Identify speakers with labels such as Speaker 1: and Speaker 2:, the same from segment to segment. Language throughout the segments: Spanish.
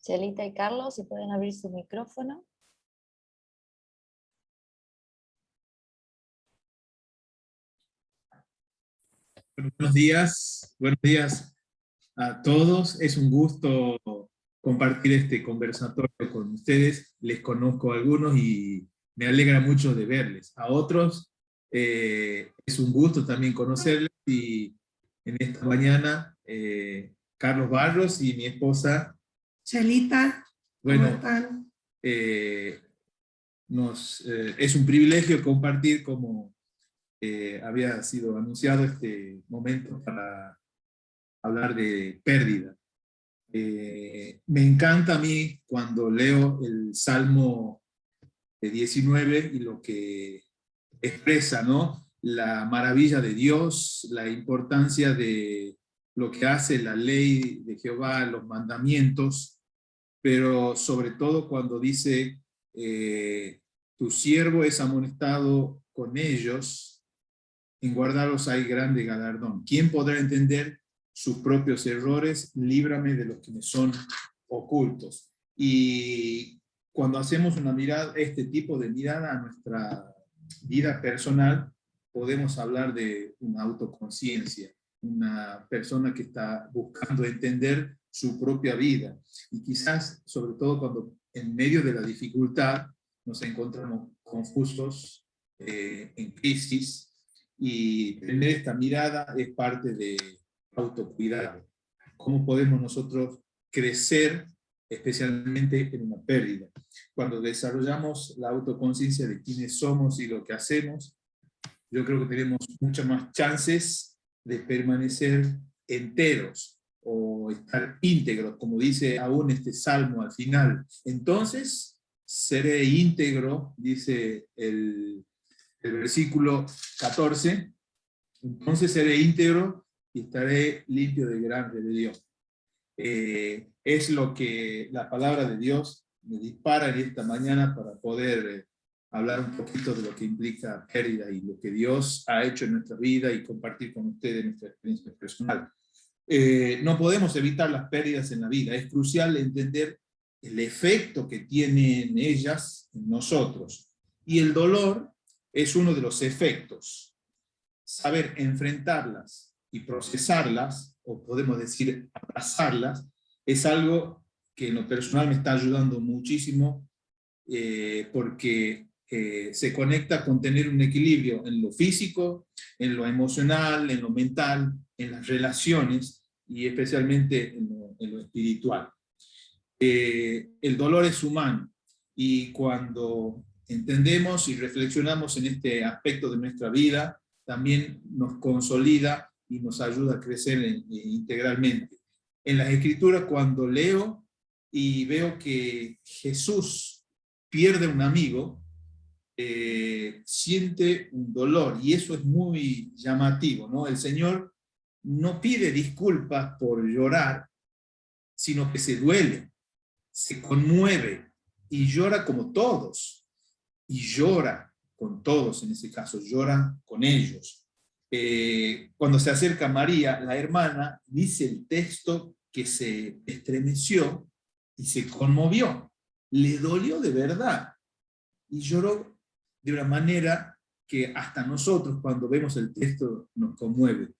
Speaker 1: Chelita y Carlos, si pueden abrir su micrófono.
Speaker 2: Buenos días a todos. Es un gusto compartir este conversatorio con ustedes. Les conozco a algunos y me alegra mucho de verles. A otros es un gusto también conocerles, y en esta mañana Carlos Barros y mi esposa
Speaker 3: Chelita, ¿cómo
Speaker 2: bueno,
Speaker 3: están?
Speaker 2: es un privilegio compartir, como había sido anunciado, este momento para hablar de pérdida. Me encanta a mí cuando leo el Salmo 19 y lo que expresa, ¿no? La maravilla de Dios, la importancia de lo que hace la ley de Jehová, los mandamientos, pero sobre todo cuando dice, tu siervo es amonestado con ellos, en guardarlos hay grande galardón. ¿Quién podrá entender sus propios errores? Líbrame de los que me son ocultos. Y cuando hacemos una mirada, este tipo de mirada a nuestra vida personal, podemos hablar de una autoconciencia, una persona que está buscando entender su propia vida. Y quizás, sobre todo cuando en medio de la dificultad nos encontramos confusos, en crisis, y tener esta mirada es parte de autocuidado. ¿Cómo podemos nosotros crecer, especialmente en una pérdida? Cuando desarrollamos la autoconciencia de quiénes somos y lo que hacemos, yo creo que tenemos muchas más chances de permanecer enteros o estar íntegros, como dice aún este salmo al final. Entonces, seré íntegro, dice el versículo 14, entonces seré íntegro y estaré limpio de gran rebelión. Es lo que la palabra de Dios me dispara en esta mañana para poder hablar un poquito de lo que implica pérdida y lo que Dios ha hecho en nuestra vida y compartir con ustedes nuestra experiencia personal. No podemos evitar las pérdidas en la vida. Es crucial entender el efecto que tienen ellas en nosotros. Y el dolor es uno de los efectos. Saber enfrentarlas y procesarlas, o podemos decir abrazarlas, es algo que en lo personal me está ayudando muchísimo, porque se conecta con tener un equilibrio en lo físico, en lo emocional, en lo mental, en las relaciones y especialmente en lo espiritual. El dolor es humano, y cuando entendemos y reflexionamos en este aspecto de nuestra vida, también nos consolida y nos ayuda a crecer integralmente. En las Escrituras, cuando leo y veo que Jesús pierde un amigo, siente un dolor, y eso es muy llamativo, ¿no? El Señor no pide disculpas por llorar, sino que se duele, se conmueve y llora como todos, y llora con todos, en ese caso, llora con ellos. Cuando se acerca María, la hermana, dice el texto que se estremeció y se conmovió, le dolió de verdad, y lloró de una manera que hasta nosotros, cuando vemos el texto, nos conmueve.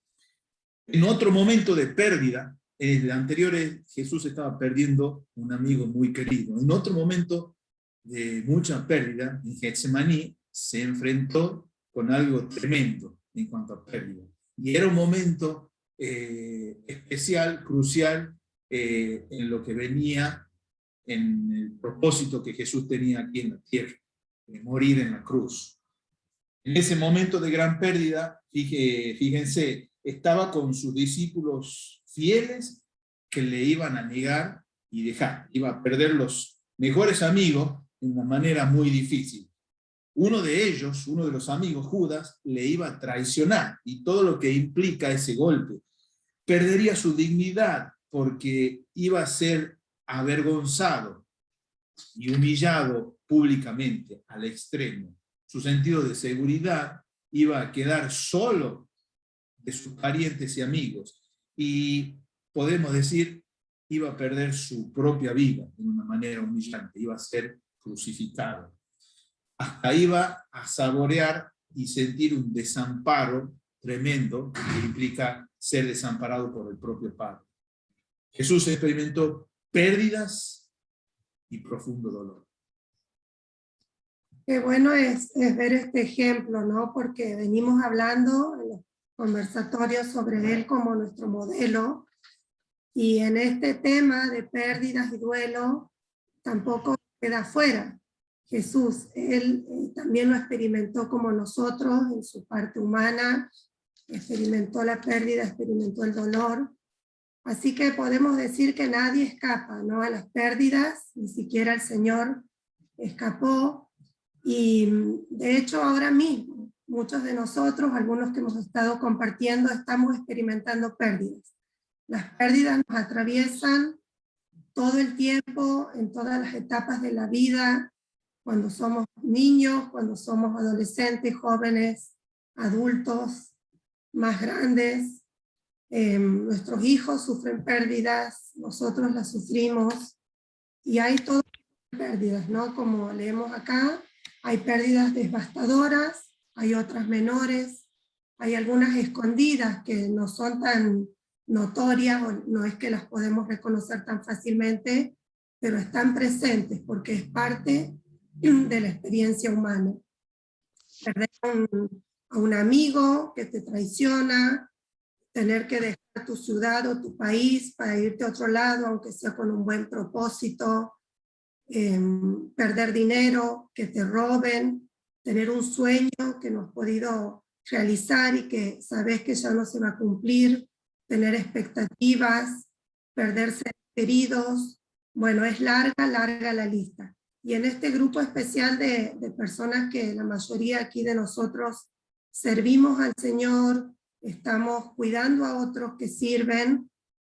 Speaker 2: En otro momento de pérdida, en el anterior, Jesús estaba perdiendo un amigo muy querido. En otro momento de mucha pérdida, en Getsemaní, se enfrentó con algo tremendo en cuanto a pérdida. Y era un momento especial, crucial, en lo que venía, en el propósito que Jesús tenía aquí en la tierra, de morir en la cruz. En ese momento de gran pérdida, fíjense, estaba con sus discípulos fieles que le iban a negar y dejar. Iba a perder los mejores amigos de una manera muy difícil. Uno de ellos, uno de los amigos, Judas, le iba a traicionar, y todo lo que implica ese golpe. Perdería su dignidad porque iba a ser avergonzado y humillado públicamente al extremo. Su sentido de seguridad iba a quedar solo de sus parientes y amigos. Y podemos decir iba a perder su propia vida de una manera humillante, iba a ser crucificado. Hasta iba a saborear y sentir un desamparo tremendo que implica ser desamparado por el propio Padre. Jesús experimentó pérdidas y profundo dolor.
Speaker 3: Qué bueno es ver este ejemplo, ¿no? Porque venimos hablando en los conversatorios sobre él como nuestro modelo, y en este tema de pérdidas y duelo tampoco queda fuera. Jesús, él también lo experimentó como nosotros en su parte humana, experimentó la pérdida, experimentó el dolor. Así que podemos decir que nadie escapa, ¿no?, a las pérdidas, ni siquiera el Señor escapó. Y de hecho ahora mismo, muchos de nosotros, algunos que hemos estado compartiendo, estamos experimentando pérdidas. Las pérdidas nos atraviesan todo el tiempo, en todas las etapas de la vida, cuando somos niños, cuando somos adolescentes, jóvenes, adultos, más grandes. Nuestros hijos sufren pérdidas, nosotros las sufrimos, y hay todas pérdidas, ¿no? Como leemos acá, hay pérdidas devastadoras, hay otras menores, hay algunas escondidas que no son tan notorias, o no es que las podemos reconocer tan fácilmente, pero están presentes porque es parte de la experiencia humana. Perder a un amigo que te traiciona, tener que dejar tu ciudad o tu país para irte a otro lado, aunque sea con un buen propósito, perder dinero, que te roben, tener un sueño que no has podido realizar y que sabes que ya no se va a cumplir, tener expectativas, perder seres queridos. Bueno, es larga la lista. Y en este grupo especial de personas que la mayoría aquí de nosotros servimos al Señor, estamos cuidando a otros que sirven,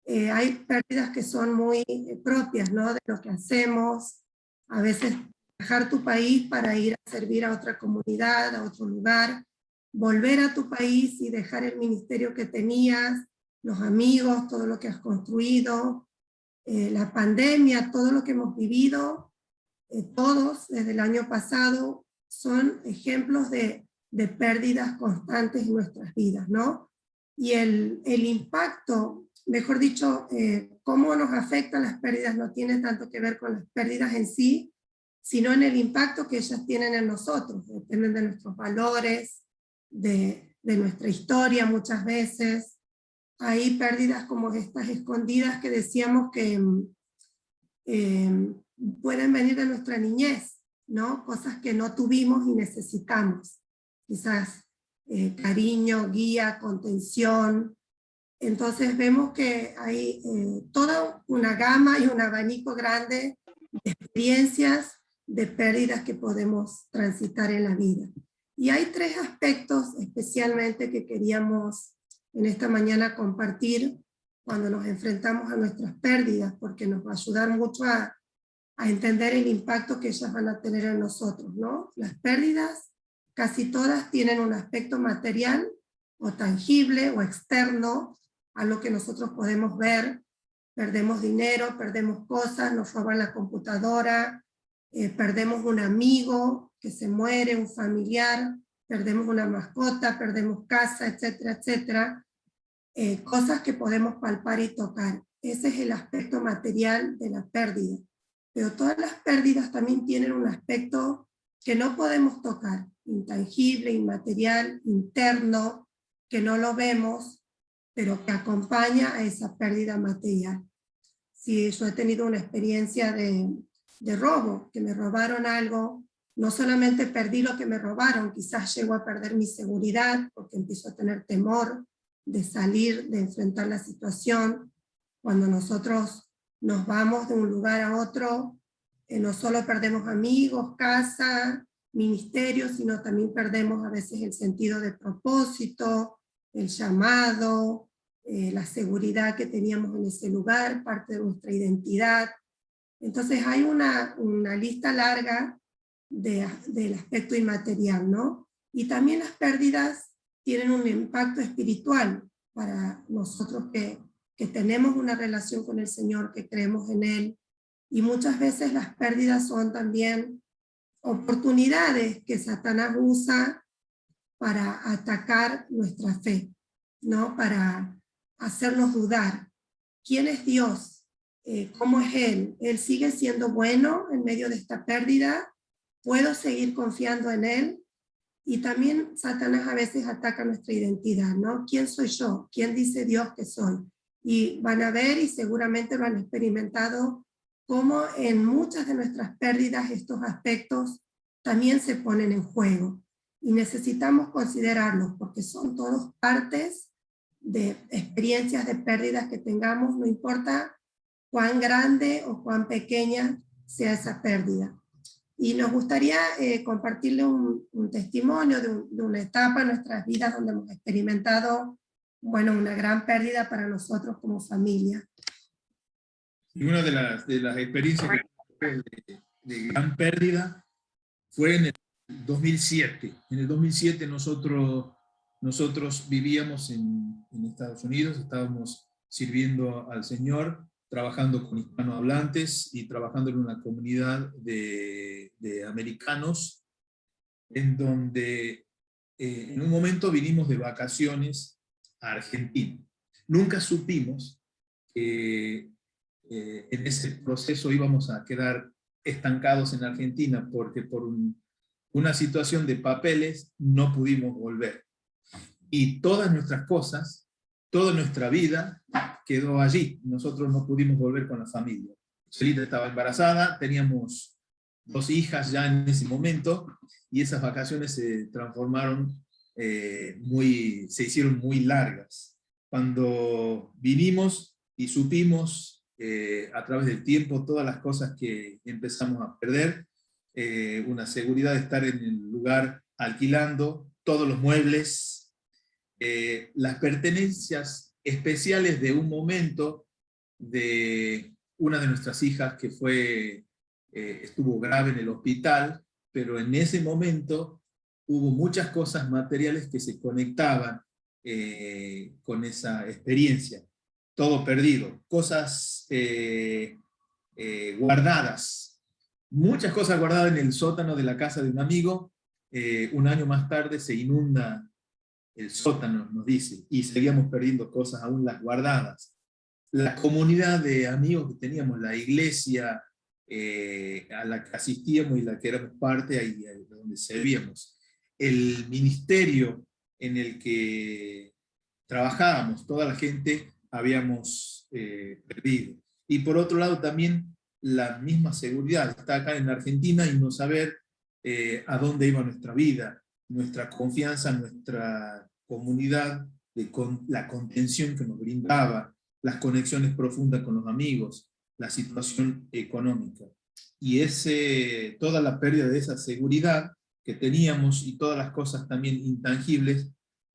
Speaker 3: hay pérdidas que son muy propias, ¿no?, de lo que hacemos. A veces dejar tu país para ir a servir a otra comunidad, a otro lugar, volver a tu país y dejar el ministerio que tenías, los amigos, todo lo que has construido, la pandemia, todo lo que hemos vivido, todos desde el año pasado, son ejemplos de pérdidas constantes en nuestras vidas, ¿no? Y el impacto, mejor dicho, cómo nos afectan las pérdidas no tiene tanto que ver con las pérdidas en sí, sino en el impacto que ellas tienen en nosotros. Dependen de nuestros valores, de nuestra historia muchas veces. Hay pérdidas como estas escondidas que decíamos que pueden venir de nuestra niñez, ¿no? Cosas que no tuvimos y necesitamos. Quizás cariño, guía, contención. Entonces vemos que hay toda una gama y un abanico grande de experiencias, de pérdidas que podemos transitar en la vida. Y hay tres aspectos especialmente que queríamos en esta mañana compartir cuando nos enfrentamos a nuestras pérdidas, porque nos va a ayudar mucho a entender el impacto que ellas van a tener en nosotros, ¿no? Las pérdidas, casi todas tienen un aspecto material o tangible o externo a lo que nosotros podemos ver. Perdemos dinero, perdemos cosas, nos roban la computadora, perdemos un amigo que se muere, un familiar, perdemos una mascota, perdemos casa, etcétera, etcétera. Cosas que podemos palpar y tocar. Ese es el aspecto material de la pérdida. Pero todas las pérdidas también tienen un aspecto que no podemos tocar, intangible, inmaterial, interno, que no lo vemos, pero que acompaña a esa pérdida material. Si yo he tenido una experiencia de robo, que me robaron algo, no solamente perdí lo que me robaron, quizás llego a perder mi seguridad, porque empiezo a tener temor de salir, de enfrentar la situación. Cuando nosotros nos vamos de un lugar a otro, no solo perdemos amigos, casa, ministerio, sino también perdemos a veces el sentido de propósito, el llamado, la seguridad que teníamos en ese lugar, parte de nuestra identidad. Entonces hay una lista larga del aspecto inmaterial, ¿no? Y también las pérdidas tienen un impacto espiritual para nosotros que que tenemos una relación con el Señor, que creemos en Él, y muchas veces las pérdidas son también oportunidades que Satanás usa para atacar nuestra fe, ¿no? Para hacernos dudar. ¿Quién es Dios? ¿Cómo es Él? ¿Él sigue siendo bueno en medio de esta pérdida? ¿Puedo seguir confiando en Él? Y también Satanás a veces ataca nuestra identidad, ¿no? ¿Quién soy yo? ¿Quién dice Dios que soy? Y van a ver, y seguramente lo han experimentado, cómo en muchas de nuestras pérdidas estos aspectos también se ponen en juego. Y necesitamos considerarlos, porque son todos partes de experiencias de pérdidas que tengamos, no importa cuán grande o cuán pequeña sea esa pérdida. Y nos gustaría compartirle un testimonio de una etapa en nuestras vidas donde hemos experimentado, bueno, una gran pérdida para nosotros como familia.
Speaker 2: Y una de las experiencias que tuve de gran pérdida fue en el 2007. En el 2007 nosotros vivíamos en Estados Unidos, estábamos sirviendo al Señor, trabajando con hispanohablantes y trabajando en una comunidad de americanos, en donde en un momento vinimos de vacaciones a Argentina. Nunca supimos que en ese proceso íbamos a quedar estancados en Argentina, porque por una situación de papeles no pudimos volver. Y todas nuestras cosas, toda nuestra vida quedó allí. Nosotros no pudimos volver con la familia. Celita estaba embarazada, teníamos 2 hijas ya en ese momento, y esas vacaciones se transformaron, se hicieron muy largas. Cuando vinimos y supimos a través del tiempo todas las cosas que empezamos a perder, una seguridad de estar en el lugar alquilando, todos los muebles, las pertenencias especiales de un momento de una de nuestras hijas que estuvo grave en el hospital, pero en ese momento hubo muchas cosas materiales que se conectaban con esa experiencia. Todo perdido, cosas guardadas, muchas cosas guardadas en el sótano de la casa de un amigo. Un año más tarde se inunda el sótano, nos dice, y seguíamos perdiendo cosas aún las guardadas. La comunidad de amigos que teníamos, la iglesia a la que asistíamos y la que éramos parte, ahí donde servíamos, el ministerio en el que trabajábamos, toda la gente habíamos perdido. Y por otro lado también la misma seguridad, estar acá en Argentina y no saber a dónde iba nuestra vida, nuestra confianza, nuestra comunidad, la contención que nos brindaba, las conexiones profundas con los amigos, la situación económica. Y toda la pérdida de esa seguridad que teníamos y todas las cosas también intangibles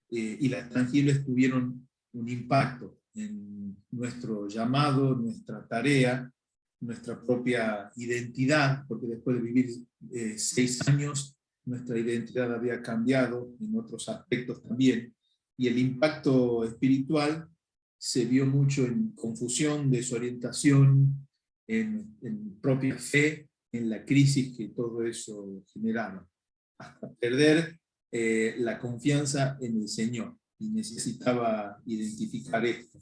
Speaker 2: y las tangibles tuvieron un impacto en nuestro llamado, nuestra tarea, nuestra propia identidad, porque después de vivir 6 años, nuestra identidad había cambiado en otros aspectos también, y el impacto espiritual se vio mucho en confusión, desorientación, en propia fe, en la crisis que todo eso generaba, hasta perder la confianza en el Señor, y necesitaba identificar esto.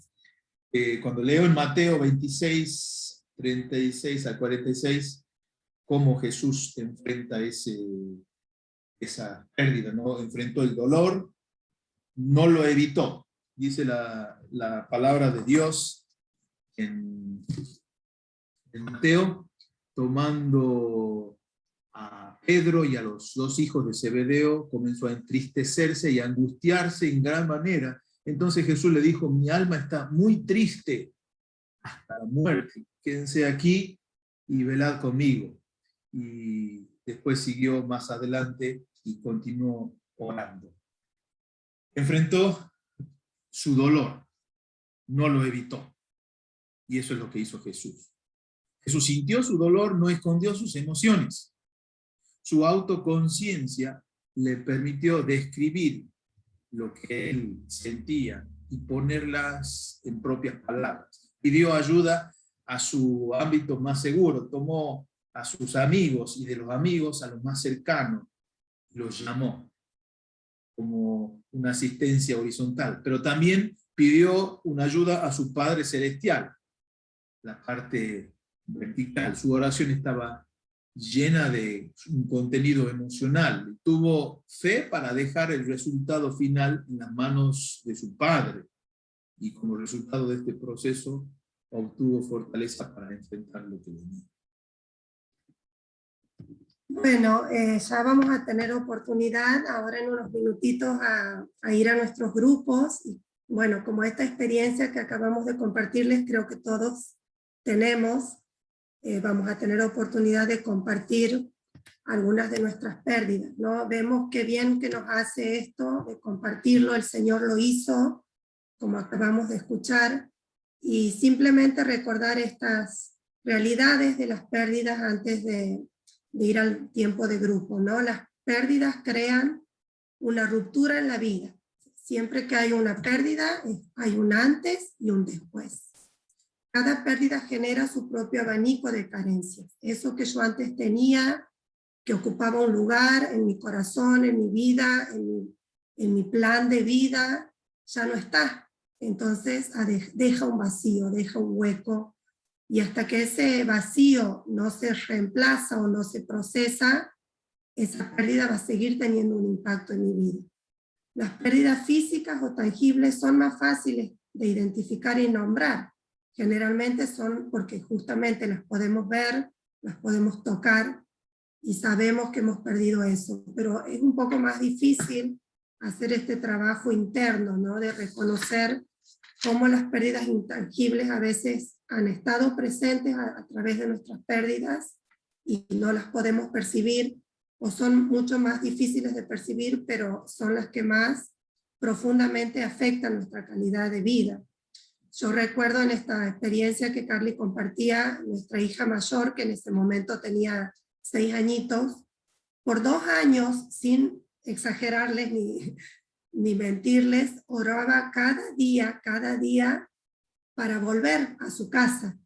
Speaker 2: Cuando leo en Mateo 26, 36 al 46, cómo Jesús enfrenta esa pérdida, ¿no? Enfrentó el dolor, no lo evitó. Dice la palabra de Dios en Mateo, tomando a Pedro y a los 2 hijos de Zebedeo, comenzó a entristecerse y a angustiarse en gran manera. Entonces Jesús le dijo: mi alma está muy triste hasta la muerte, quédense aquí y velad conmigo. Y después siguió más adelante y continuó orando. Enfrentó su dolor, no lo evitó. Y eso es lo que hizo Jesús. Jesús sintió su dolor, no escondió sus emociones. Su autoconciencia le permitió describir lo que él sentía y ponerlas en propias palabras. Pidió ayuda a su ámbito más seguro, tomó a sus amigos y de los amigos a los más cercanos, los llamó como una asistencia horizontal, pero también pidió una ayuda a su Padre Celestial, la parte vertical. Su oración estaba llena de un contenido emocional. Tuvo fe para dejar el resultado final en las manos de su Padre, y como resultado de este proceso obtuvo fortaleza para enfrentar lo que venía.
Speaker 3: Bueno, ya vamos a tener oportunidad ahora en unos minutitos a ir a nuestros grupos. Y bueno, como esta experiencia que acabamos de compartirles, creo que todos tenemos, vamos a tener oportunidad de compartir algunas de nuestras pérdidas, ¿no? Vemos qué bien que nos hace esto, de compartirlo, el Señor lo hizo, como acabamos de escuchar, y simplemente recordar estas realidades de las pérdidas antes de ir al tiempo de grupo, ¿no? Las pérdidas crean una ruptura en la vida. Siempre que hay una pérdida, hay un antes y un después. Cada pérdida genera su propio abanico de carencias. Eso que yo antes tenía, que ocupaba un lugar en mi corazón, en mi vida, en mi plan de vida, ya no está. Entonces deja un vacío, deja un hueco, y hasta que ese vacío no se reemplaza o no se procesa, esa pérdida va a seguir teniendo un impacto en mi vida. Las pérdidas físicas o tangibles son más fáciles de identificar y nombrar. Generalmente son porque justamente las podemos ver, las podemos tocar y sabemos que hemos perdido eso, pero es un poco más difícil hacer este trabajo interno, ¿no? De reconocer cómo las pérdidas intangibles a veces han estado presentes a través de nuestras pérdidas y no las podemos percibir, o son mucho más difíciles de percibir, pero son las que más profundamente afectan nuestra calidad de vida. Yo recuerdo en esta experiencia que Carly compartía, nuestra hija mayor, que en ese momento tenía 6 añitos, por 2 años, sin exagerarles ni mentirles, oraba cada día para volver a su casa.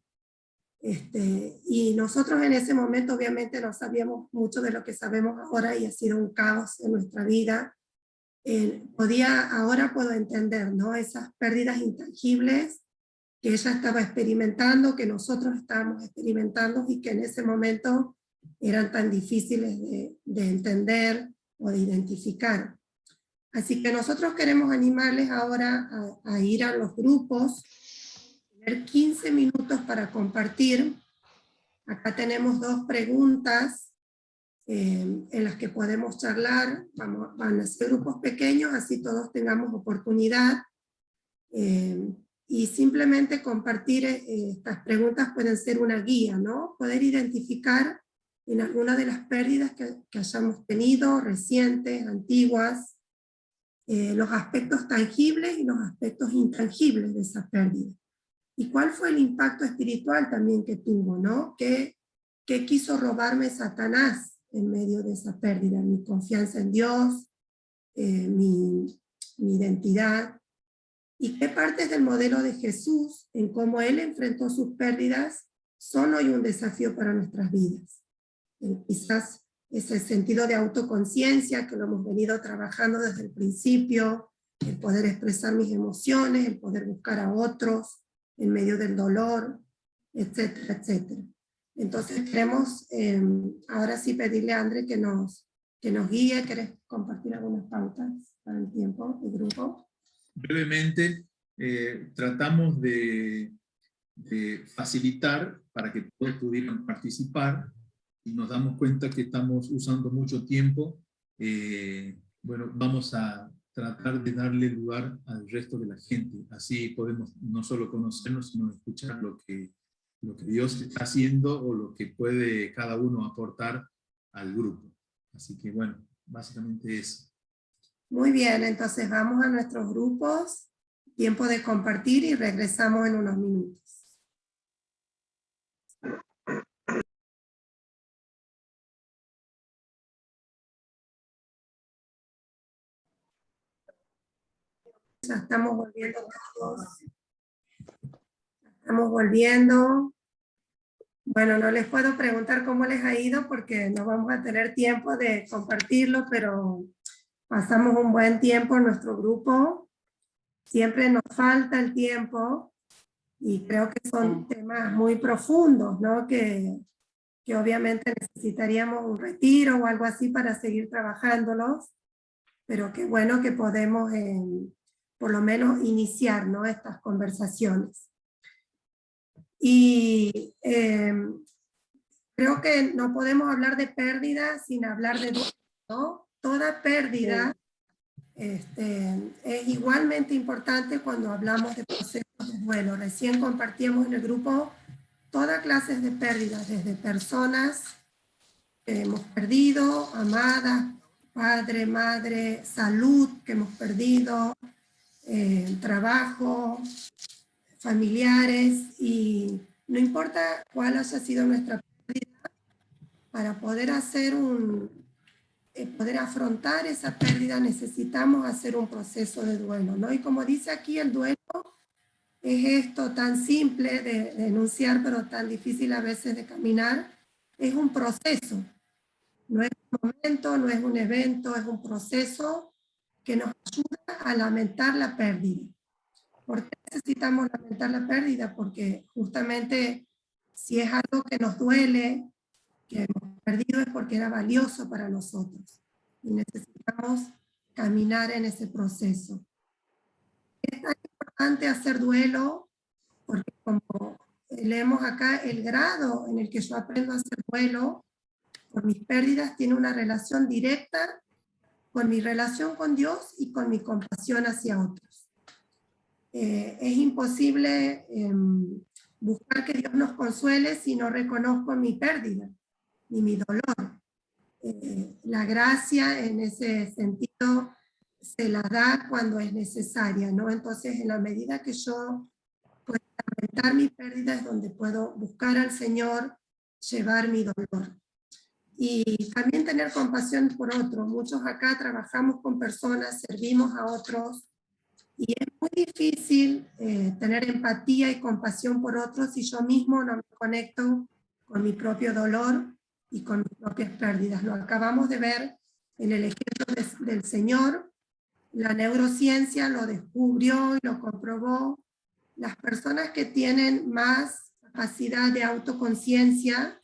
Speaker 3: Y nosotros en ese momento obviamente no sabíamos mucho de lo que sabemos ahora, y ha sido un caos en nuestra vida. Ahora puedo entender, ¿no? Esas pérdidas intangibles que ella estaba experimentando, que nosotros estábamos experimentando, y que en ese momento eran tan difíciles de entender o de identificar. Así que nosotros queremos animarles ahora a ir a los grupos, tener 15 minutos para compartir. Acá tenemos 2 preguntas en las que podemos charlar. Van a ser grupos pequeños, así todos tengamos oportunidad. Y simplemente compartir estas preguntas pueden ser una guía, ¿no? Poder identificar en alguna de las pérdidas que hayamos tenido, recientes, antiguas, los aspectos tangibles y los aspectos intangibles de esa pérdida. ¿Y cuál fue el impacto espiritual también que tuvo, ¿no? ¿Qué quiso robarme Satanás en medio de esa pérdida? Mi confianza en Dios, mi identidad. ¿Y qué partes del modelo de Jesús, en cómo Él enfrentó sus pérdidas, son hoy un desafío para nuestras vidas? Quizás ese sentido de autoconciencia que lo hemos venido trabajando desde el principio, el poder expresar mis emociones, el poder buscar a otros en medio del dolor, etcétera, etcétera. Entonces queremos ahora sí pedirle a André que nos guíe. ¿Querés compartir algunas pautas para el tiempo de grupo?
Speaker 2: Brevemente, tratamos de facilitar para que todos pudieran participar, y nos damos cuenta que estamos usando mucho tiempo. Bueno, vamos a tratar de darle lugar al resto de la gente, así podemos no solo conocernos, sino escuchar lo que Dios está haciendo o lo que puede cada uno aportar al grupo. Así que bueno, básicamente eso.
Speaker 3: Muy bien, entonces vamos a nuestros grupos, tiempo de compartir, y regresamos en unos minutos. Ya estamos volviendo todos. Estamos volviendo. Bueno, no les puedo preguntar cómo les ha ido porque no vamos a tener tiempo de compartirlo, pero pasamos un buen tiempo en nuestro grupo. Siempre nos falta el tiempo y creo que son temas muy profundos, ¿no? Que obviamente necesitaríamos un retiro o algo así para seguir trabajándolos, pero qué bueno que podemos por lo menos iniciar, ¿no? Estas conversaciones. Y creo que no podemos hablar de pérdida sin hablar de duelo, ¿no? Toda pérdida es igualmente importante cuando hablamos de procesos de duelo. Recién compartíamos en el grupo todas clases de pérdidas, desde personas que hemos perdido, amadas, padre, madre, salud que hemos perdido, trabajo, familiares, y no importa cuál haya sido nuestra pérdida, para poder hacer poder afrontar esa pérdida necesitamos hacer un proceso de duelo, ¿no? Y como dice aquí, el duelo es esto tan simple de enunciar, pero tan difícil a veces de caminar. Es un proceso, no es un momento, no es un evento, es un proceso que nos ayuda a lamentar la pérdida. ¿Por qué necesitamos lamentar la pérdida? Porque justamente si es algo que nos duele, que hemos perdido, es porque era valioso para nosotros. Y necesitamos caminar en ese proceso. Es tan importante hacer duelo, porque como leemos acá, el grado en el que yo aprendo a hacer duelo por mis pérdidas tiene una relación directa con mi relación con Dios y con mi compasión hacia otros. Es imposible buscar que Dios nos consuele si no reconozco mi pérdida ni mi dolor. La gracia en ese sentido se la da cuando es necesaria, ¿no? Entonces, en la medida que yo puedo lamentar mi pérdida es donde puedo buscar al Señor, llevar mi dolor. Y también tener compasión por otros. Muchos acá trabajamos con personas, servimos a otros, y es muy difícil tener empatía y compasión por otros si yo mismo no me conecto con mi propio dolor y con mis propias pérdidas. Lo acabamos de ver en el ejemplo del Señor. La neurociencia lo descubrió y lo comprobó. Las personas que tienen más capacidad de autoconciencia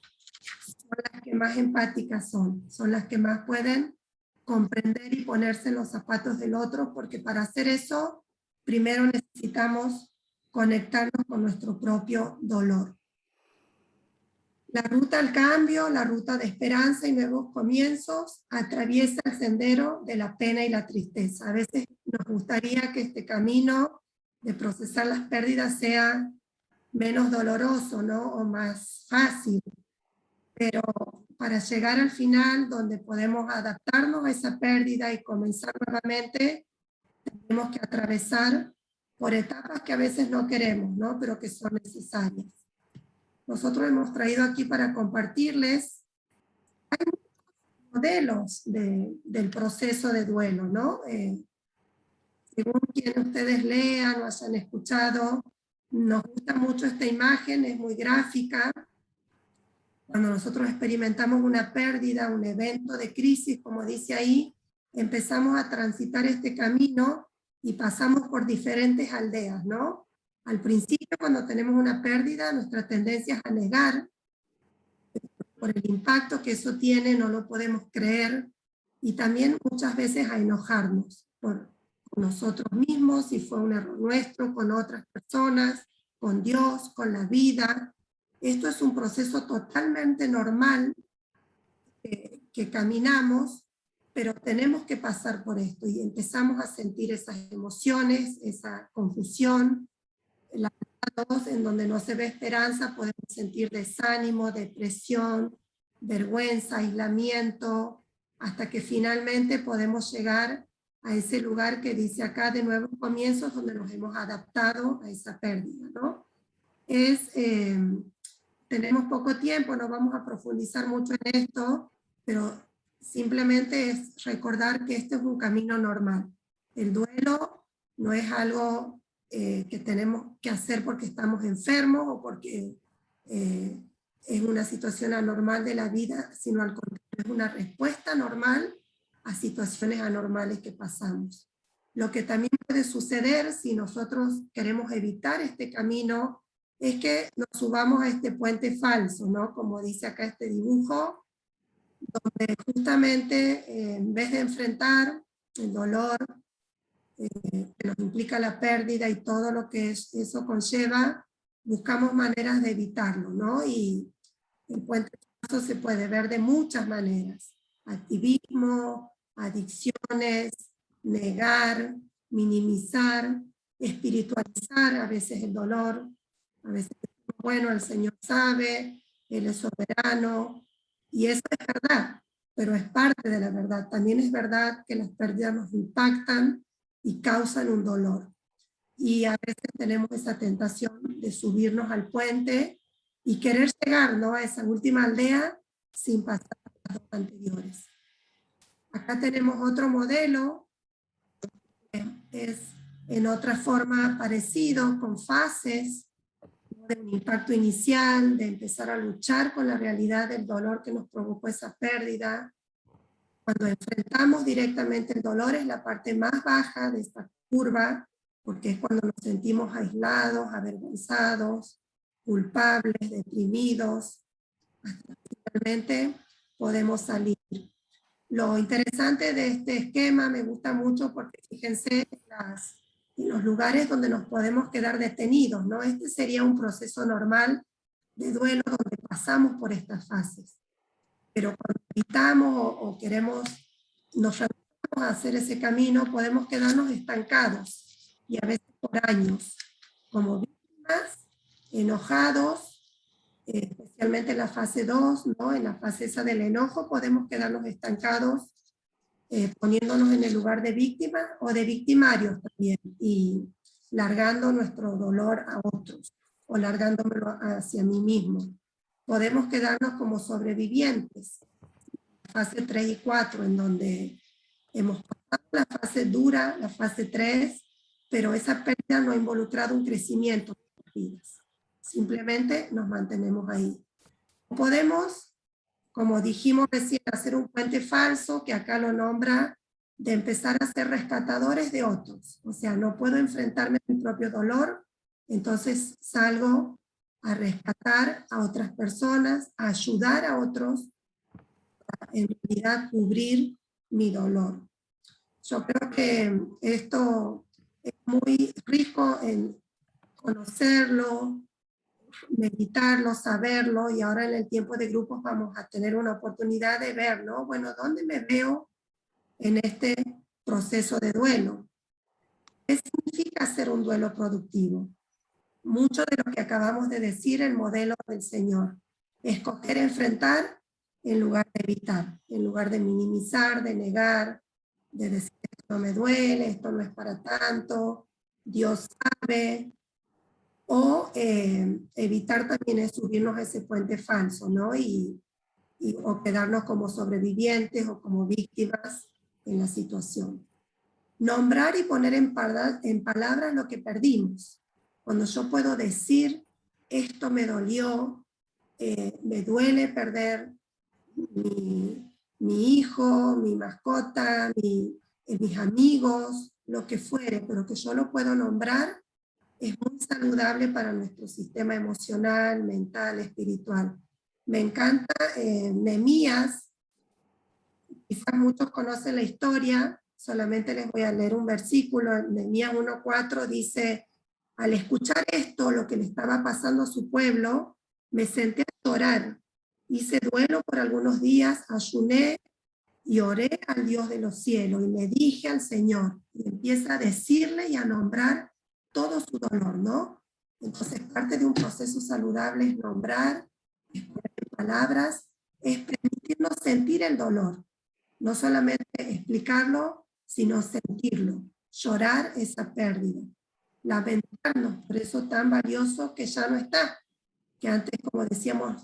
Speaker 3: son las que más empáticas son las que más pueden comprender y ponerse en los zapatos del otro, porque para hacer eso, primero necesitamos conectarnos con nuestro propio dolor. La ruta al cambio, la ruta de esperanza y nuevos comienzos, atraviesa el sendero de la pena y la tristeza. A veces nos gustaría que este camino de procesar las pérdidas sea menos doloroso, ¿no? O más fácil. Pero para llegar al final, donde podemos adaptarnos a esa pérdida y comenzar nuevamente, tenemos que atravesar por etapas que a veces no queremos, ¿no? Pero que son necesarias. Nosotros hemos traído aquí para compartirles, hay modelos del proceso de duelo, ¿no? Según quien ustedes lean o hayan escuchado, nos gusta mucho esta imagen, es muy gráfica. Cuando nosotros experimentamos una pérdida, un evento de crisis, como dice ahí, empezamos a transitar este camino y pasamos por diferentes aldeas, ¿no? Al principio, cuando tenemos una pérdida, nuestra tendencia es a negar, por el impacto que eso tiene, no lo podemos creer, y también muchas veces a enojarnos con nosotros mismos, si fue un error nuestro, con otras personas, con Dios, con la vida. Esto es un proceso totalmente normal que caminamos, pero tenemos que pasar por esto y empezamos a sentir esas emociones, esa confusión, en donde no se ve esperanza, podemos sentir desánimo, depresión, vergüenza, aislamiento, hasta que finalmente podemos llegar a ese lugar que dice acá de nuevos comienzos, donde nos hemos adaptado a esa pérdida, ¿no? Tenemos poco tiempo, no vamos a profundizar mucho en esto, pero simplemente es recordar que este es un camino normal. El duelo no es algo que tenemos que hacer porque estamos enfermos o porque es una situación anormal de la vida, sino al contrario, es una respuesta normal a situaciones anormales que pasamos. Lo que también puede suceder si nosotros queremos evitar este camino es que nos subamos a este puente falso, ¿no? Como dice acá este dibujo, donde justamente en vez de enfrentar el dolor que nos implica la pérdida y todo lo que eso conlleva, buscamos maneras de evitarlo, ¿no? Y el puente falso se puede ver de muchas maneras: activismo, adicciones, negar, minimizar, espiritualizar a veces el dolor, a veces bueno, el Señor sabe, Él es soberano, y eso es verdad, pero es parte de la verdad. También es verdad que las pérdidas nos impactan y causan un dolor. Y a veces tenemos esa tentación de subirnos al puente y querer llegar, ¿no?, a esa última aldea sin pasar a las dos anteriores. Acá tenemos otro modelo, es en otra forma parecido, con fases, de un impacto inicial, de empezar a luchar con la realidad del dolor que nos provocó esa pérdida. Cuando enfrentamos directamente el dolor es la parte más baja de esta curva, porque es cuando nos sentimos aislados, avergonzados, culpables, deprimidos, hasta que finalmente podemos salir. Lo interesante de este esquema me gusta mucho porque fíjense en los lugares donde nos podemos quedar detenidos, ¿no? Este sería un proceso normal de duelo donde pasamos por estas fases. Pero cuando evitamos o queremos, nos rehusamos a hacer ese camino, podemos quedarnos estancados, y a veces por años, como víctimas, enojados, especialmente en la fase 2, ¿no? En la fase esa del enojo podemos quedarnos estancados, poniéndonos en el lugar de víctima o de victimarios también, y largando nuestro dolor a otros, o largándomelo hacia mí mismo. Podemos quedarnos como sobrevivientes, fase 3 y 4, en donde hemos pasado la fase dura, la fase 3, pero esa pérdida no ha involucrado un crecimiento en nuestras vidas. Simplemente nos mantenemos ahí. Podemos, como dijimos recién, hacer un puente falso, que acá lo nombra, de empezar a ser rescatadores de otros. O sea, no puedo enfrentarme a mi propio dolor, entonces salgo a rescatar a otras personas, a ayudar a otros, a en realidad cubrir mi dolor. Yo creo que esto es muy rico en conocerlo, meditarlo, saberlo, y ahora en el tiempo de grupos vamos a tener una oportunidad de ver, ¿no? Bueno, ¿dónde me veo en este proceso de duelo? ¿Qué significa hacer un duelo productivo? Mucho de lo que acabamos de decir, el modelo del Señor: escoger enfrentar en lugar de evitar, en lugar de minimizar, de negar, de decir esto no me duele, esto no es para tanto, Dios sabe. O evitar también es subirnos a ese puente falso, ¿no? O quedarnos como sobrevivientes o como víctimas en la situación. Nombrar y poner en palabras lo que perdimos. Cuando yo puedo decir, esto me dolió, me duele perder mi hijo, mi mascota, mis amigos, lo que fuere, pero que yo lo puedo nombrar, es muy saludable para nuestro sistema emocional, mental, espiritual. Me encanta Nehemías, quizás muchos conocen la historia, solamente les voy a leer un versículo. Nehemías 1:4 dice: al escuchar esto, lo que le estaba pasando a su pueblo, me senté a orar, hice duelo por algunos días, ayuné y oré al Dios de los cielos, y le dije al Señor, y empieza a decirle y a nombrar todo su dolor, ¿no? Entonces, parte de un proceso saludable es nombrar, es poner en palabras, es permitirnos sentir el dolor, no solamente explicarlo, sino sentirlo, llorar esa pérdida, lamentarnos por eso tan valioso que ya no está, que antes, como decíamos,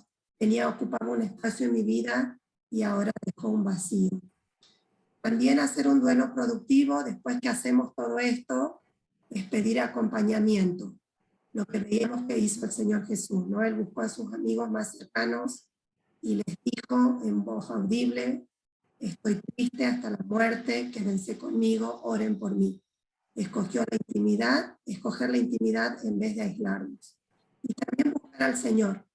Speaker 3: ocupaba un espacio en mi vida y ahora dejó un vacío. También hacer un duelo productivo después que hacemos todo esto es pedir acompañamiento. Lo que veíamos que hizo el Señor Jesús, ¿no? Él buscó a sus amigos más cercanos y les dijo en voz audible: estoy triste hasta la muerte, quédense conmigo, oren por mí. Escogió la intimidad, escoger la intimidad en vez de aislarnos. Y también buscar al Señor.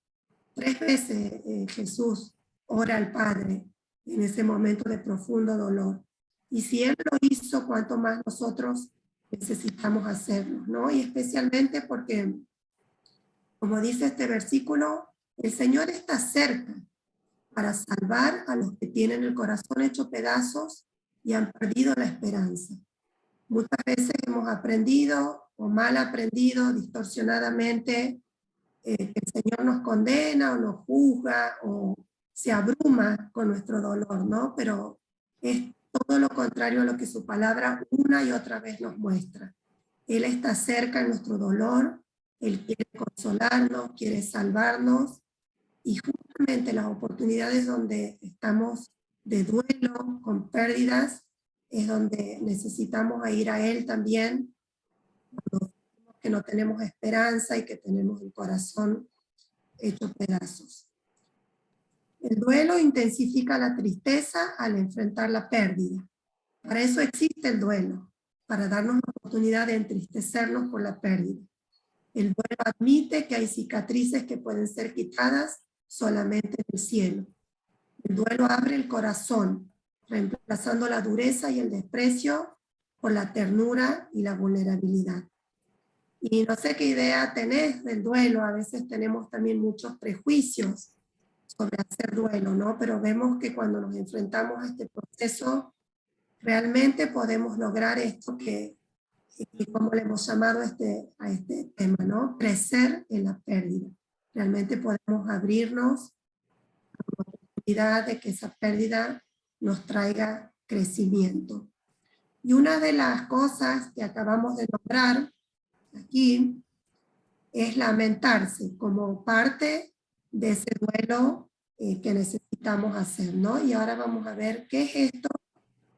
Speaker 3: 3 veces Jesús ora al Padre en ese momento de profundo dolor. Y si Él lo hizo, cuánto más nosotros necesitamos hacerlo, ¿no? Y especialmente porque, como dice este versículo, el Señor está cerca para salvar a los que tienen el corazón hecho pedazos y han perdido la esperanza. Muchas veces hemos aprendido o mal aprendido distorsionadamente que el Señor nos condena o nos juzga o se abruma con nuestro dolor, ¿no? Pero es todo lo contrario a lo que su palabra una y otra vez nos muestra. Él está cerca en nuestro dolor, Él quiere consolarnos, quiere salvarnos, y justamente las oportunidades donde estamos de duelo, con pérdidas, es donde necesitamos ir a Él también, cuando sentimos que no tenemos esperanza y que tenemos el corazón hecho pedazos. El duelo intensifica la tristeza al enfrentar la pérdida. Para eso existe el duelo, para darnos la oportunidad de entristecernos por la pérdida. El duelo admite que hay cicatrices que pueden ser quitadas solamente en el cielo. El duelo abre el corazón, reemplazando la dureza y el desprecio por la ternura y la vulnerabilidad. Y no sé qué idea tenés del duelo, a veces tenemos también muchos prejuicios sobre hacer duelo, ¿no? Pero vemos que cuando nos enfrentamos a este proceso, realmente podemos lograr esto que como le hemos llamado a este tema, ¿no? Crecer en la pérdida. Realmente podemos abrirnos a la oportunidad de que esa pérdida nos traiga crecimiento. Y una de las cosas que acabamos de nombrar aquí es lamentarse como parte de ese duelo que necesitamos hacer, ¿no? Y ahora vamos a ver qué es esto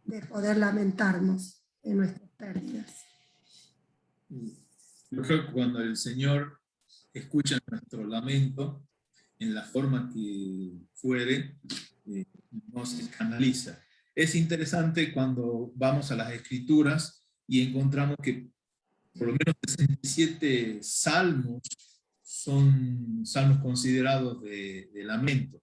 Speaker 3: de poder lamentarnos en nuestras pérdidas.
Speaker 2: Yo creo que cuando el Señor escucha nuestro lamento, en la forma que fuere, nos escandaliza. Es interesante cuando vamos a las Escrituras y encontramos que por lo menos 67 salmos son salmos considerados de lamento.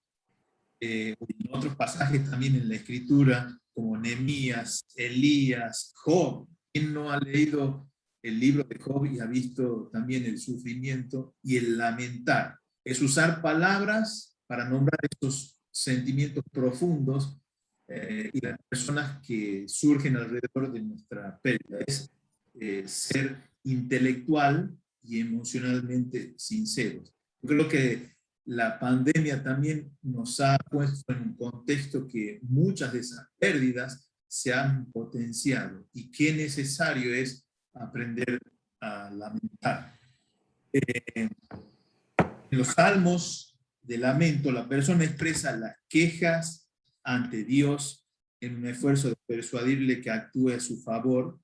Speaker 2: En otros pasajes también en la Escritura, como Nehemías, Elías, Job. ¿Quién no ha leído el libro de Job y ha visto también el sufrimiento y el lamentar? Es usar palabras para nombrar esos sentimientos profundos y las personas que surgen alrededor de nuestra pérdida. Es ser intelectual y emocionalmente sinceros. Yo creo que la pandemia también nos ha puesto en un contexto que muchas de esas pérdidas se han potenciado y qué necesario es aprender a lamentar. En los salmos de lamento, la persona expresa las quejas ante Dios en un esfuerzo de persuadirle que actúe a su favor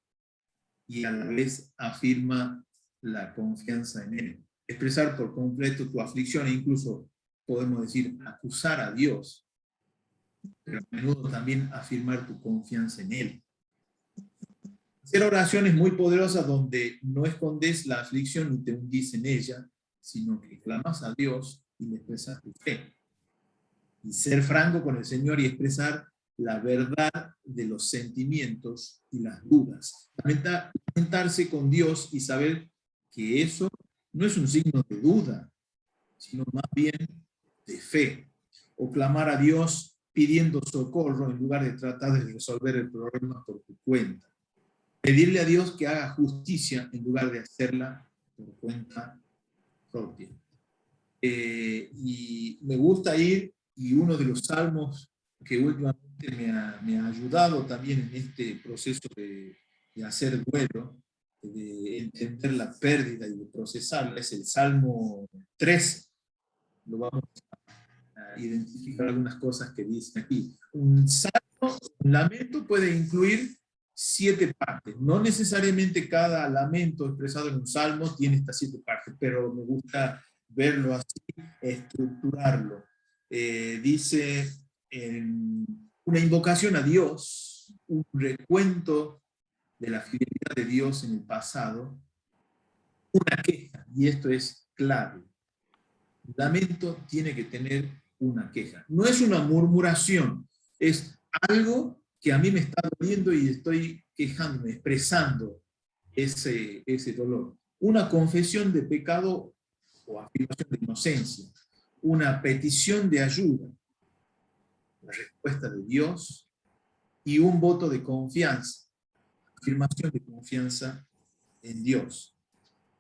Speaker 2: y a la vez afirma la confianza en Él. Expresar por completo tu aflicción e incluso podemos decir acusar a Dios, pero a menudo también afirmar tu confianza en Él. Hacer oraciones muy poderosas donde no escondes la aflicción ni te hundís en ella, sino que clamas a Dios y le expresas tu fe. Y ser franco con el Señor y expresar la verdad de los sentimientos y las dudas. Lamentarse con Dios y saber que eso no es un signo de duda, sino más bien de fe. O clamar a Dios pidiendo socorro en lugar de tratar de resolver el problema por tu cuenta. Pedirle a Dios que haga justicia en lugar de hacerla por cuenta propia. Y me gusta ir, y uno de los salmos que últimamente me ha ayudado también en este proceso de hacer duelo, de entender la pérdida y de procesarla, es el Salmo 13. Lo vamos a identificar algunas cosas que dice aquí. Un salmo, un lamento puede incluir 7 partes. No necesariamente cada lamento expresado en un salmo tiene estas 7 partes, pero me gusta verlo así, estructurarlo. Dice una invocación a Dios, un recuento de la fidelidad de Dios en el pasado, una queja, y esto es clave. El lamento tiene que tener una queja. No es una murmuración, es algo que a mí me está doliendo y estoy quejándome, expresando ese dolor. Una confesión de pecado o afirmación de inocencia. Una petición de ayuda. La respuesta de Dios y un voto de confianza. Afirmación de confianza en Dios.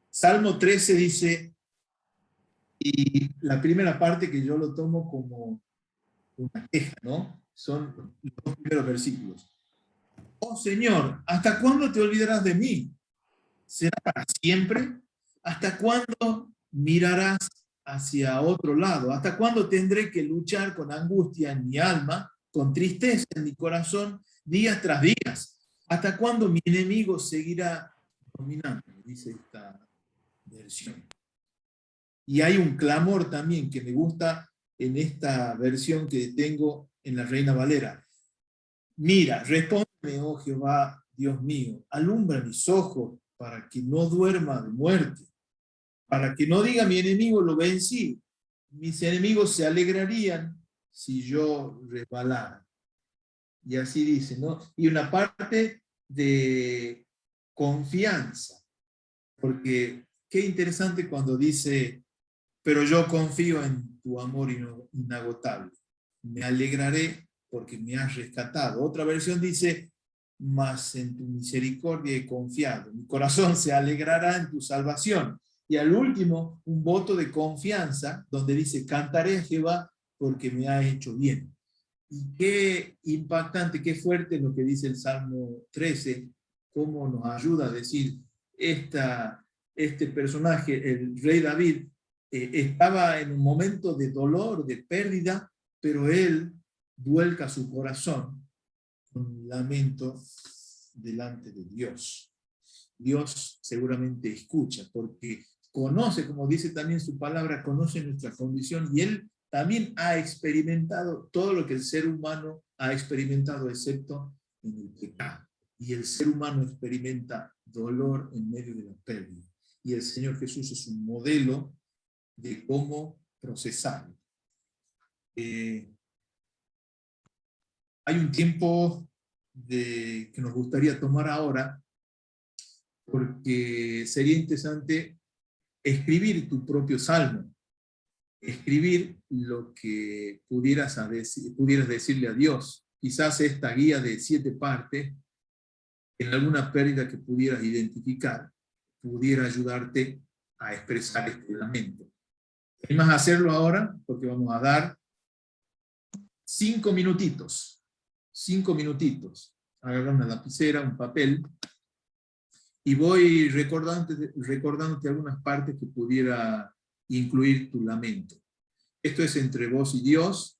Speaker 2: Salmo 13 dice, y la primera parte que yo lo tomo como una queja, ¿no? Son los 2 primeros versículos. Oh Señor, ¿hasta cuándo te olvidarás de mí? ¿Será para siempre? ¿Hasta cuándo mirarás hacia otro lado? ¿Hasta cuándo tendré que luchar con angustia en mi alma, con tristeza en mi corazón, días tras días? ¿Hasta cuándo mi enemigo seguirá dominando? Dice esta versión. Y hay un clamor también que me gusta en esta versión que tengo en la Reina Valera. Mira, respóndeme, oh Jehová, Dios mío, alumbra mis ojos para que no duerma de muerte, para que no diga mi enemigo lo vencí. Mis enemigos se alegrarían si yo resbalara. Y así dice, ¿no? Y una parte de confianza, porque qué interesante cuando dice, pero yo confío en tu amor inagotable. Me alegraré porque me has rescatado. Otra versión dice, mas en tu misericordia he confiado. Mi corazón se alegrará en tu salvación. Y al último, un voto de confianza, donde dice, cantaré a Jehová porque me ha hecho bien. Y qué impactante, qué fuerte lo que dice el Salmo 13, cómo nos ayuda a decir, este personaje, el rey David, estaba en un momento de dolor, de pérdida, pero él vuelca su corazón con lamento delante de Dios. Dios seguramente escucha, porque conoce, como dice también su palabra, conoce nuestra condición, y él también ha experimentado todo lo que el ser humano ha experimentado, excepto en el pecado. Y el ser humano experimenta dolor en medio de la pérdida. Y el Señor Jesús es un modelo de cómo procesarlo. Hay un tiempo que nos gustaría tomar ahora, porque sería interesante escribir tu propio salmo, escribir lo que pudieras decirle a Dios. Quizás esta guía de 7 partes, en alguna pérdida que pudieras identificar, pudiera ayudarte a expresar este lamento. ¿Qué más hacerlo ahora? Porque vamos a dar 5 minutitos. 5 minutitos. Agarrar una lapicera, un papel, y voy recordándote algunas partes que pudiera incluir tu lamento. Esto es entre vos y Dios,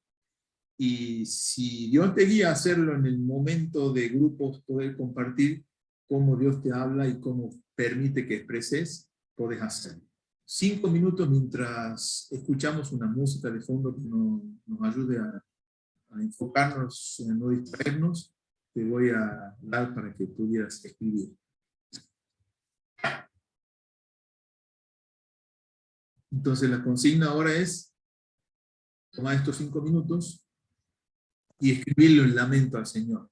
Speaker 2: y si Dios te guía a hacerlo en el momento de grupos, poder compartir cómo Dios te habla y cómo permite que expreses, podés hacerlo. 5 minutos mientras escuchamos una música de fondo que nos ayude a enfocarnos en no distraernos, te voy a dar para que pudieras escribir. Entonces la consigna ahora es tomar estos 5 minutos y escribirle el lamento al Señor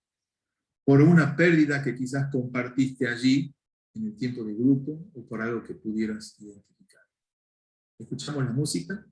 Speaker 2: por una pérdida que quizás compartiste allí en el tiempo de grupo o por algo que pudieras identificar. ¿Escuchamos la música?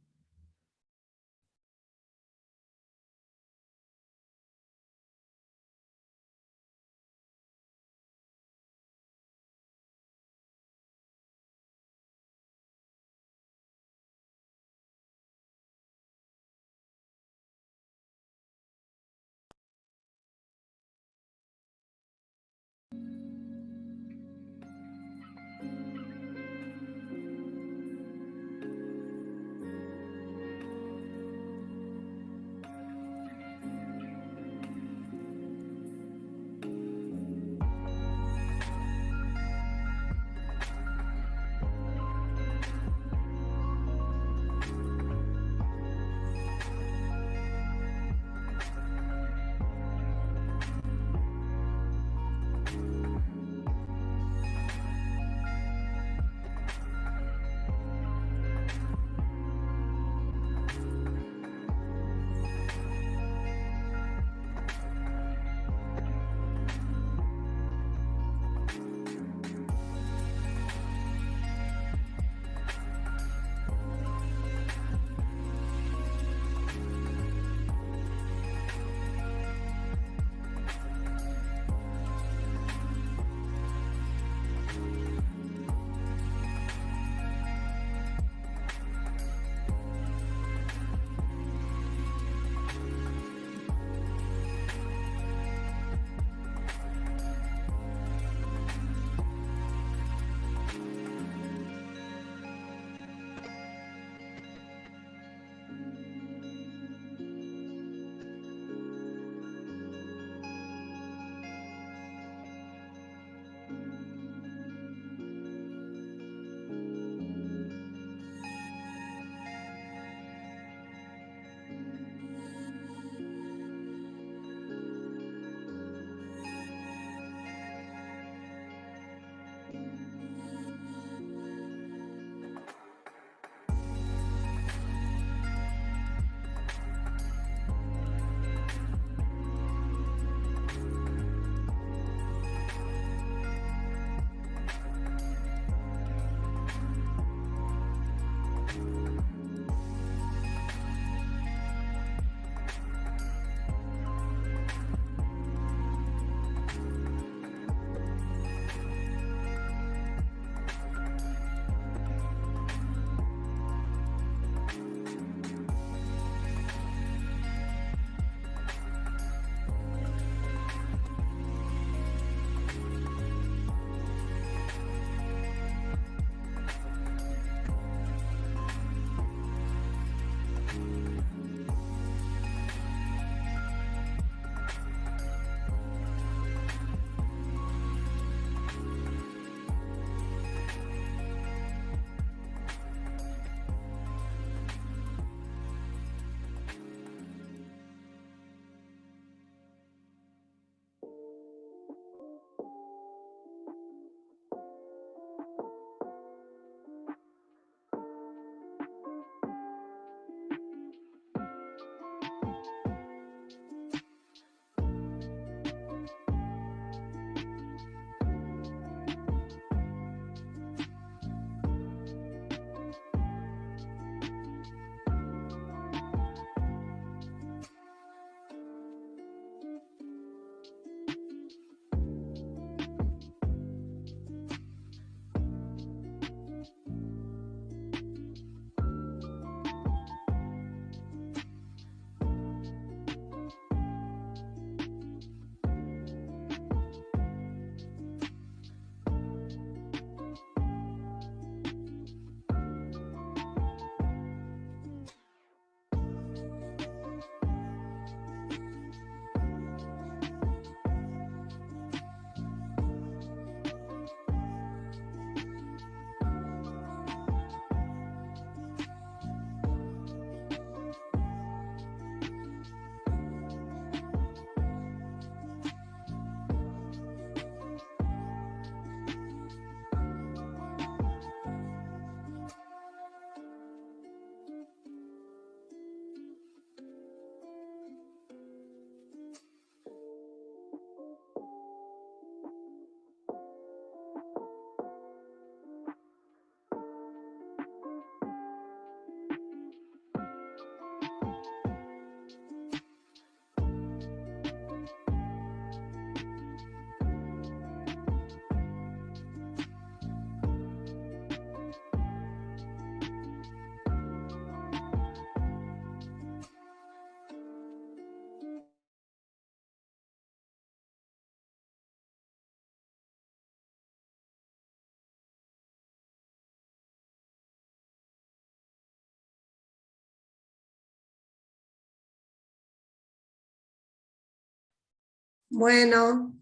Speaker 3: Bueno,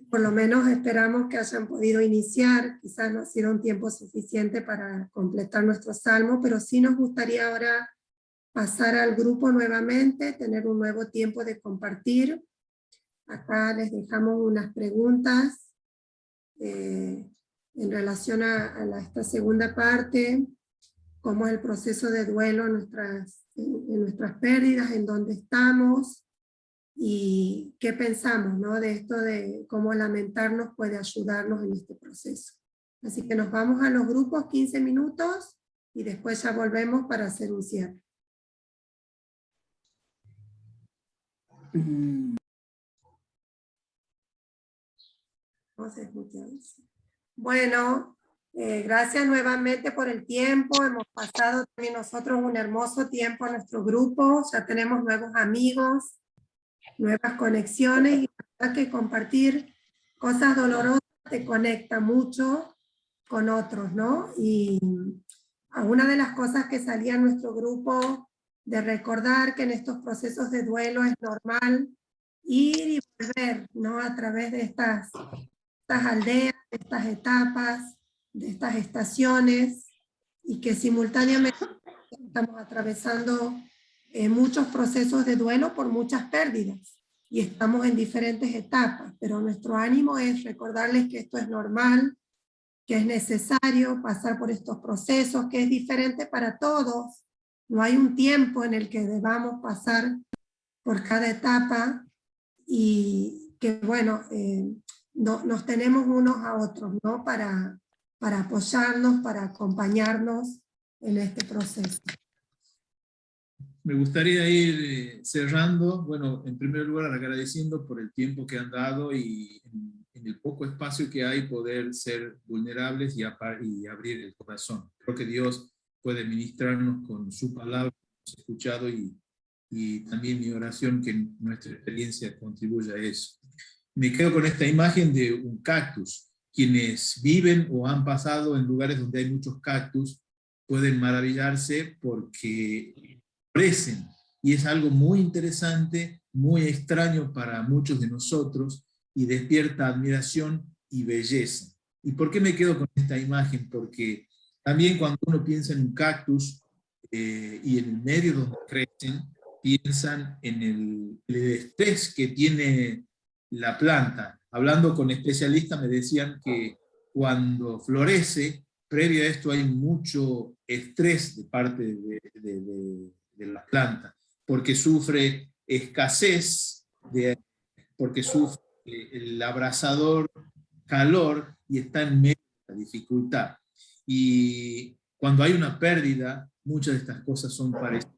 Speaker 3: por lo menos esperamos que hayan podido iniciar. Quizás no ha sido un tiempo suficiente para completar nuestro salmo, pero sí nos gustaría ahora pasar al grupo nuevamente, tener un nuevo tiempo de compartir. Acá les dejamos unas preguntas en relación a esta segunda parte, cómo es el proceso de duelo en nuestras pérdidas, en dónde estamos, y qué pensamos, ¿no? De esto de cómo lamentarnos puede ayudarnos en este proceso. Así que nos vamos a los grupos 15 minutos y después ya volvemos para hacer un cierre. No se escucha eso. Bueno, gracias nuevamente por el tiempo. Hemos pasado también nosotros un hermoso tiempo en nuestro grupo. Ya tenemos nuevos amigos, nuevas conexiones, y la verdad que compartir cosas dolorosas te conecta mucho con otros, ¿no? Y una de las cosas que salía en nuestro grupo, de recordar que en estos procesos de duelo es normal ir y volver, ¿no? A través de estas aldeas, de estas etapas, de estas estaciones, y que simultáneamente estamos atravesando muchos procesos de duelo por muchas pérdidas, y estamos en diferentes etapas, pero nuestro ánimo es recordarles que esto es normal, que es necesario pasar por estos procesos, que es diferente para todos. No hay un tiempo en el que debamos pasar por cada etapa, y que bueno, nos tenemos unos a otros, ¿no? Para apoyarnos, para acompañarnos en este proceso.
Speaker 2: Me gustaría ir cerrando, bueno, en primer lugar agradeciendo por el tiempo que han dado y en el poco espacio que hay poder ser vulnerables y abrir el corazón. Creo que Dios puede ministrarnos con su palabra, hemos escuchado, y también mi oración que nuestra experiencia contribuya a eso. Me quedo con esta imagen de un cactus. Quienes viven o han pasado en lugares donde hay muchos cactus pueden maravillarse porque florecen, y es algo muy interesante, muy extraño para muchos de nosotros, y despierta admiración y belleza. ¿Y por qué me quedo con esta imagen? Porque también cuando uno piensa en un cactus y en el medio donde crecen, piensan en el estrés que tiene la planta. Hablando con especialistas me decían que cuando florece, previo a esto hay mucho estrés de parte de la planta, porque sufre escasez, porque sufre el abrasador calor y está en medio de la dificultad. Y cuando hay una pérdida, muchas de estas cosas son parecidas.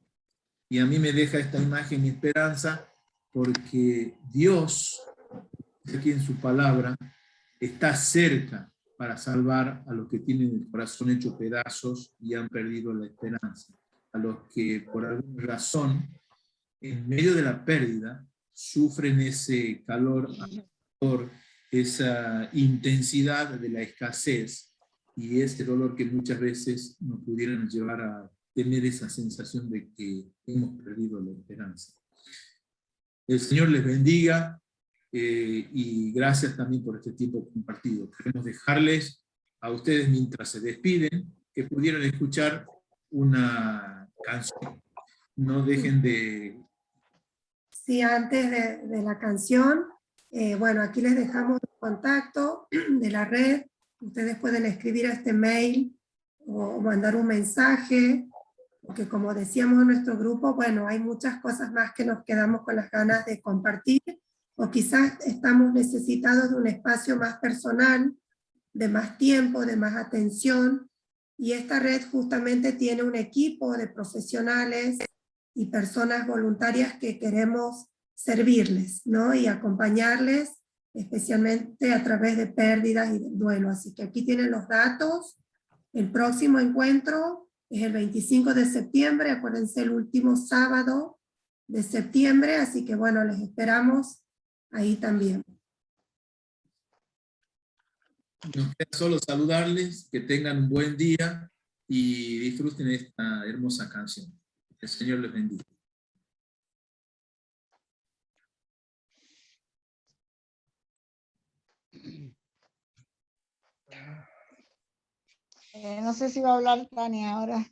Speaker 2: Y a mí me deja esta imagen y esperanza, porque Dios, aquí en su palabra, está cerca para salvar a los que tienen el corazón hecho pedazos y han perdido la esperanza. A los que por alguna razón, en medio de la pérdida, sufren ese calor, esa intensidad de la escasez y ese dolor que muchas veces nos pudieran llevar a tener esa sensación de que hemos perdido la esperanza. El Señor les bendiga y gracias también por este tiempo compartido. Queremos dejarles a ustedes, mientras se despiden, que pudieran escuchar una canción. No dejen de...
Speaker 3: Sí, antes de la canción, bueno, aquí les dejamos el contacto de la red. Ustedes pueden escribir a este mail o mandar un mensaje, porque como decíamos en nuestro grupo, bueno, hay muchas cosas más que nos quedamos con las ganas de compartir, o quizás estamos necesitados de un espacio más personal, de más tiempo, de más atención, y esta red justamente tiene un equipo de profesionales y personas voluntarias que queremos servirles, ¿no? Y acompañarles, especialmente a través de pérdidas y del duelo. Así que aquí tienen los datos. El próximo encuentro es el 25 de septiembre, acuérdense, el último sábado de septiembre, así que bueno, les esperamos ahí también.
Speaker 2: Nos queda solo saludarles, que tengan un buen día y disfruten esta hermosa canción. El Señor les bendiga.
Speaker 4: No sé si va a hablar Tania ahora.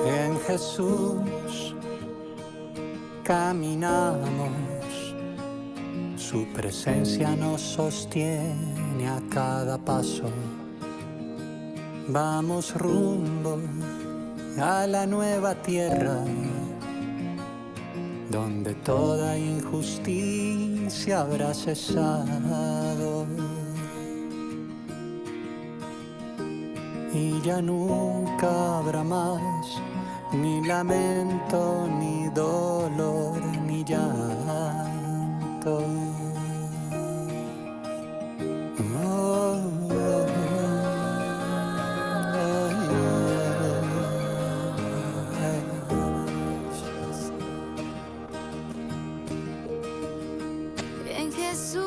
Speaker 5: En Jesús caminamos, su presencia nos sostiene a cada paso. Vamos rumbo a la nueva tierra, donde toda injusticia habrá cesado. Y ya nunca habrá más ni lamento, ni dolor, ni llanto.
Speaker 6: En Jesús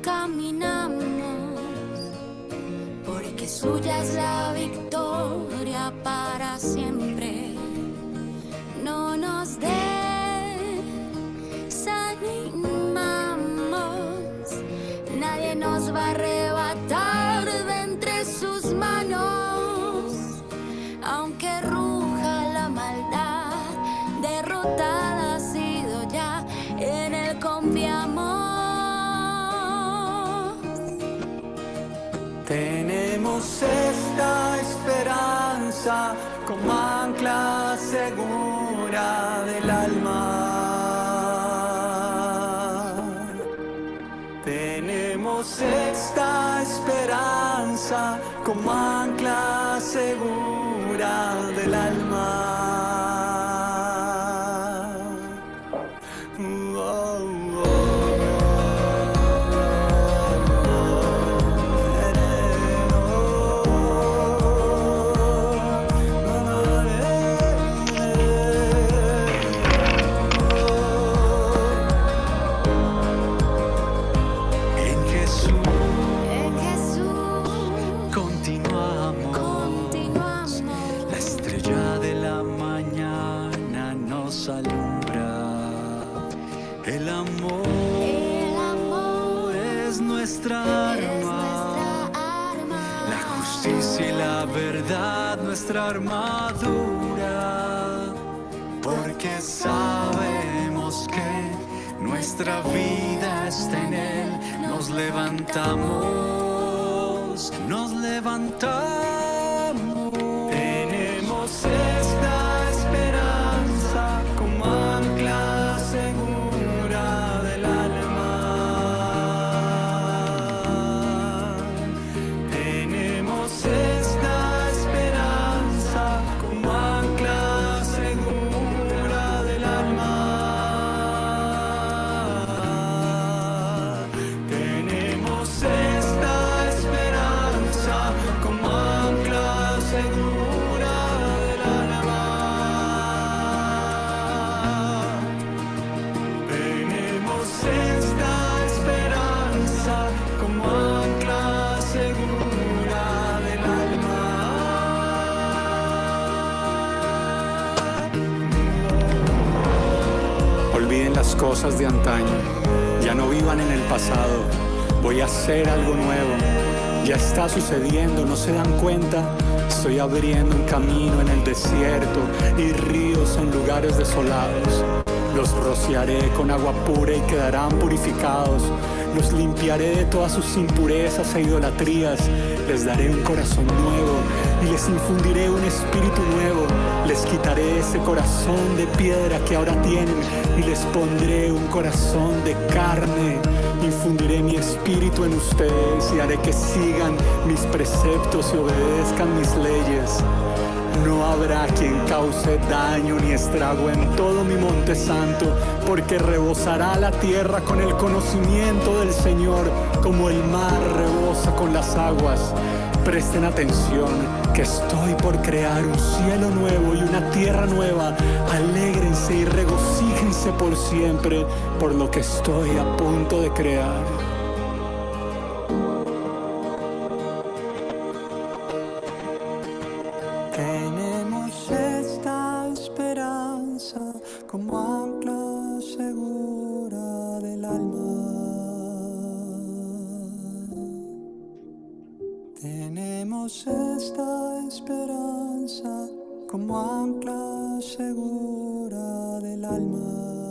Speaker 6: caminamos, porque suya es la victoria para siempre. No nos desanimamos, nadie nos va a arrebatar de entre sus manos. Aunque ruja la maldad, derrotada ha sido ya, en él confiamos.
Speaker 5: Tenemos esta esperanza como ancla segura del alma. Tenemos esta esperanza como ancla segura del alma.
Speaker 6: El amor
Speaker 5: es nuestra arma, la justicia y la verdad nuestra armadura, porque sabemos que nuestra vida está en él. Nos levantamos, nos levantamos. Tenemos esta esperanza como ancla segura del alma. Tenemos esta esperanza como ancla segura del alma. Tenemos esta esperanza como ancla segura del alma. Tenemos esta esperanza como ancla segura del alma.
Speaker 7: Olviden las cosas de antaño, ya no vivan en el pasado. Voy a hacer algo nuevo, ya está sucediendo, ¿no se dan cuenta? Estoy abriendo un camino en el desierto y ríos en lugares desolados. Los rociaré con agua pura y quedarán purificados. Los limpiaré de todas sus impurezas e idolatrías. Les daré un corazón nuevo y les infundiré un espíritu nuevo. Les quitaré ese corazón de piedra que ahora tienen y les pondré un corazón de carne. Infundiré mi espíritu en ustedes y haré que sigan mis preceptos y obedezcan mis leyes. No habrá quien cause daño ni estrago en todo mi monte santo, porque rebosará la tierra con el conocimiento del Señor, como el mar rebosa con las aguas. Presten atención, que estoy por crear un cielo nuevo y una tierra nueva. Alégrense y regocíjense por siempre por lo que estoy a punto de crear.
Speaker 5: Tenemos esta esperanza como ancla segura del alma. Tenemos esta esperanza como ancla segura del alma.